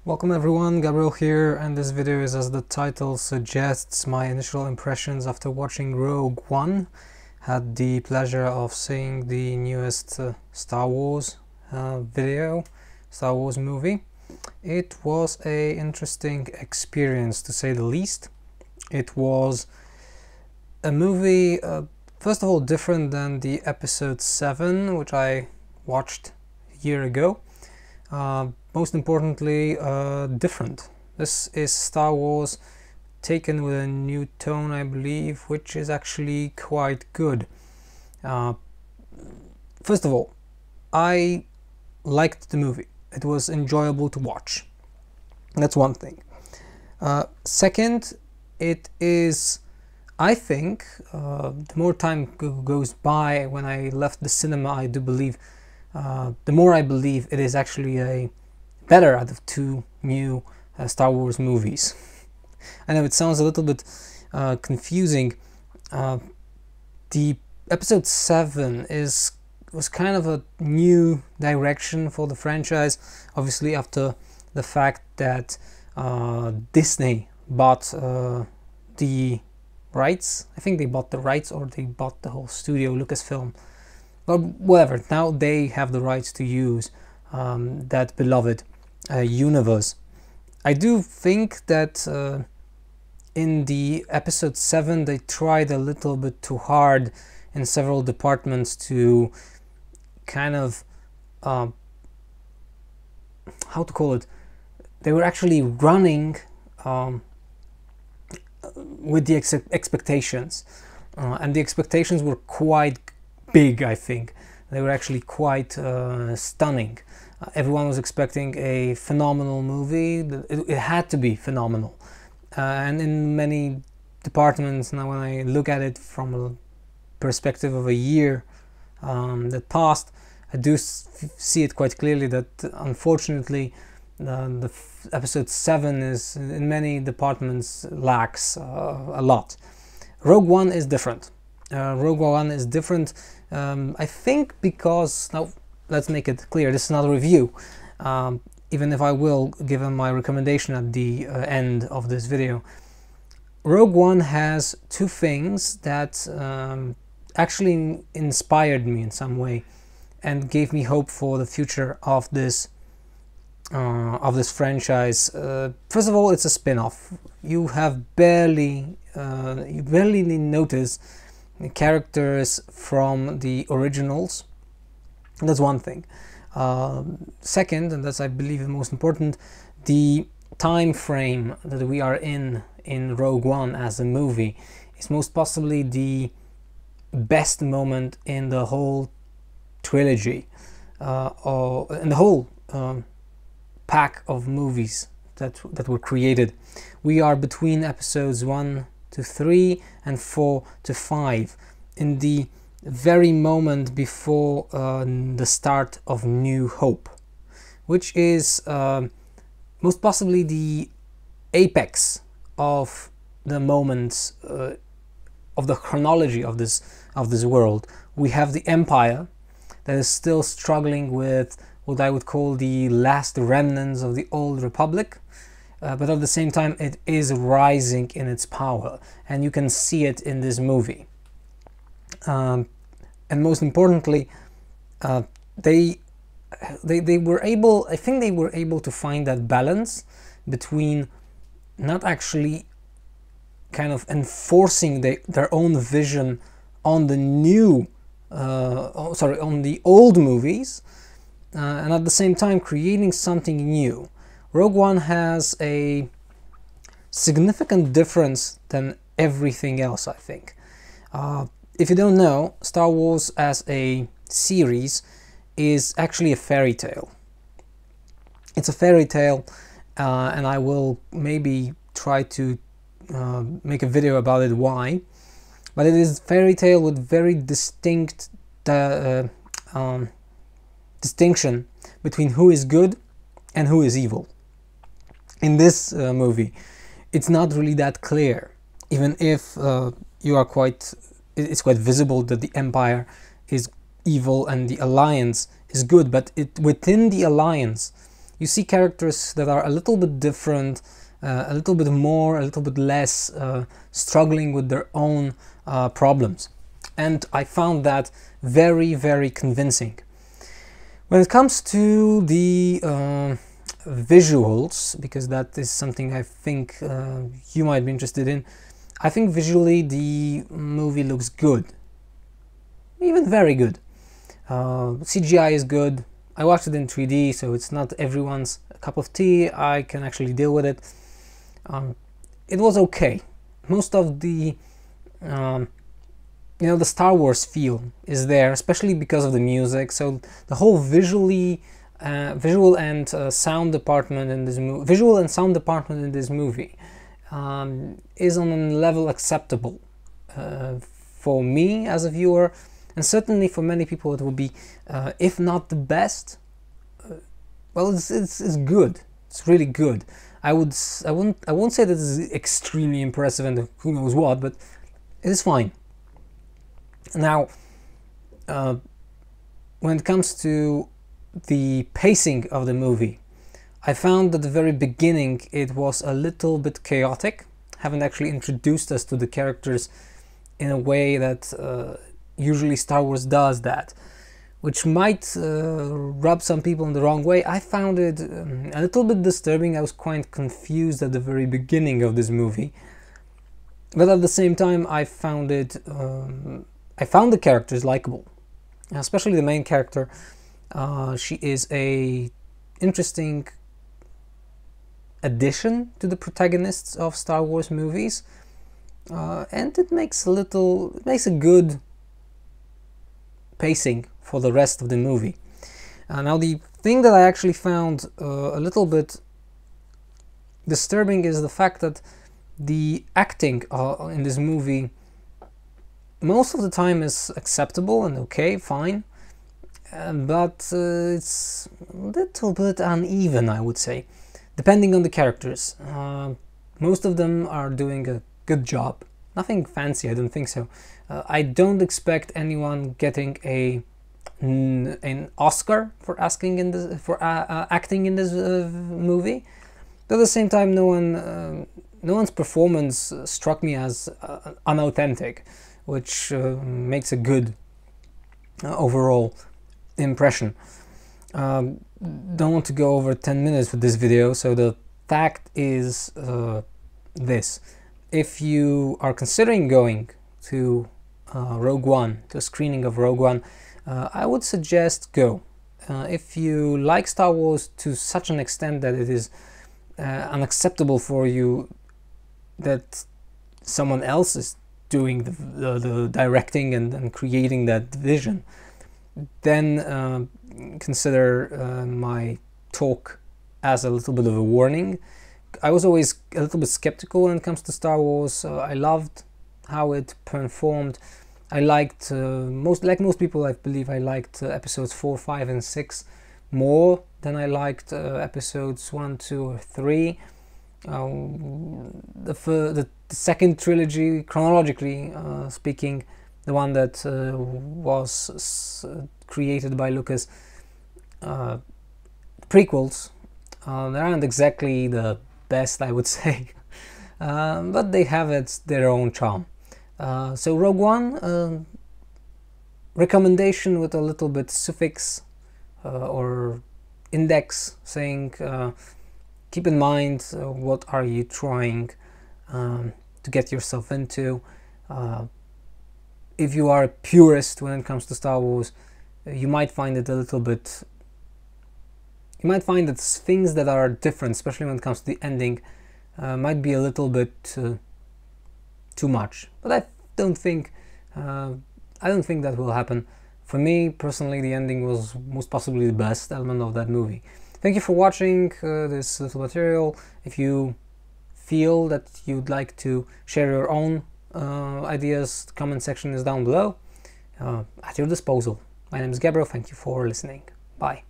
Welcome everyone, Gabriel here, and this video is, as the title suggests, my initial impressions after watching Rogue One. Had the pleasure of seeing the newest Star Wars Star Wars movie. It was a interesting experience, to say the least. It was a movie, first of all, different than the Episode 7, which I watched a year ago. Most importantly, different. This is Star Wars taken with a new tone, I believe, which is actually quite good. First of all, I liked the movie. It was enjoyable to watch. That's one thing. Second, it is, I think, the more time goes by when I left the cinema, I do believe, the more I believe it is actually a better out of two new Star Wars movies. I know it sounds a little bit confusing. The Episode 7 was kind of a new direction for the franchise, obviously after the fact that Disney bought the rights. I think they bought the rights, or they bought the whole studio, Lucasfilm. But whatever, now they have the rights to use that beloved universe. I do think that in the Episode 7 they tried a little bit too hard in several departments to kind of how to call it, they were actually running with the expectations, and the expectations were quite big. I think they were actually quite stunning. Everyone was expecting a phenomenal movie. It had to be phenomenal, and in many departments, now when I look at it from a perspective of a year that passed, I do see it quite clearly that unfortunately the Episode 7 is in many departments lacks a lot. Rogue One is different. I think because, now let's make it clear, this is not a review, even if I will give my recommendation at the end of this video. Rogue One has two things that actually inspired me in some way and gave me hope for the future of this franchise. First of all, it's a spin-off. You barely notice characters from the originals. That's one thing. Second, and that's, I believe, the most important, the time frame that we are in Rogue One as a movie is most possibly the best moment in the whole trilogy, or in the whole pack of movies that were created. We are between episodes 1 to 3 and 4 to 5, in the very moment before the start of New Hope, which is most possibly the apex of the moments of the chronology of this world. We have the Empire that is still struggling with what I would call the last remnants of the old Republic, but at the same time it is rising in its power, and you can see it in this movie. And most importantly, they were able, I think they were able to find that balance between not actually kind of enforcing their own vision on the new, on the old movies, and at the same time creating something new. Rogue One has a significant difference than everything else, I think. If you don't know, Star Wars as a series is actually a fairy tale. It's a fairy tale, and I will maybe try to make a video about it, why. But it is a fairy tale with very distinct distinction between who is good and who is evil. In this movie, it's not really that clear, even if it's quite visible that the Empire is evil and the Alliance is good, but within the Alliance you see characters that are a little bit different, a little bit more, a little bit less, struggling with their own problems. And I found that very, very convincing. When it comes to the visuals, because that is something I think you might be interested in, I think visually the movie looks good, even very good. CGI is good. I watched it in 3D, so it's not everyone's cup of tea. I can actually deal with it. It was okay. Most of the the Star Wars feel is there, especially because of the music. So the whole visual and sound department in this movie, is on a level acceptable for me as a viewer, and certainly for many people it will be, if not the best. Well, it's good. It's really good. I won't say that this is extremely impressive and who knows what, but it is fine. Now, when it comes to the pacing of the movie, I found at the very beginning it was a little bit chaotic. Haven't actually introduced us to the characters in a way that usually Star Wars does that, which might rub some people in the wrong way. I found it a little bit disturbing. I was quite confused at the very beginning of this movie, but at the same time I found the characters likable, especially the main character. She is a interesting addition to the protagonists of Star Wars movies, and it makes a good pacing for the rest of the movie. Now, the thing that I actually found a little bit disturbing is the fact that the acting in this movie most of the time is acceptable and okay, fine, but it's a little bit uneven, I would say, depending on the characters. Most of them are doing a good job. Nothing fancy, I don't think so. I don't expect anyone getting an Oscar for acting in this movie. But at the same time, no one's performance struck me as unauthentic, which makes a good overall impression. Don't want to go over 10 minutes with this video, so the fact is this. If you are considering going to Rogue One, to a screening of Rogue One, I would suggest go. If you like Star Wars to such an extent that it is unacceptable for you that someone else is doing the directing and creating that vision, then consider my talk as a little bit of a warning. I was always a little bit skeptical when it comes to Star Wars. I loved how it performed. I liked, like most people, I believe I liked episodes 4, 5 and 6 more than I liked episodes 1, 2 or 3. The second trilogy, chronologically speaking, the one that was created by Lucas, prequels, they aren't exactly the best, I would say, but they have their own charm. So Rogue One, recommendation with a little bit suffix or index saying keep in mind what are you trying to get yourself into. If you are a purist when it comes to Star Wars, you might find it a little bit, you might find that things that are different, especially when it comes to the ending, might be a little bit too much. But I don't think that will happen. For me personally, the ending was most possibly the best element of that movie. Thank you for watching this little material. If you feel that you'd like to share your own ideas, the comment section is down below, at your disposal. My name is Gabriel. Thank you for listening. Bye.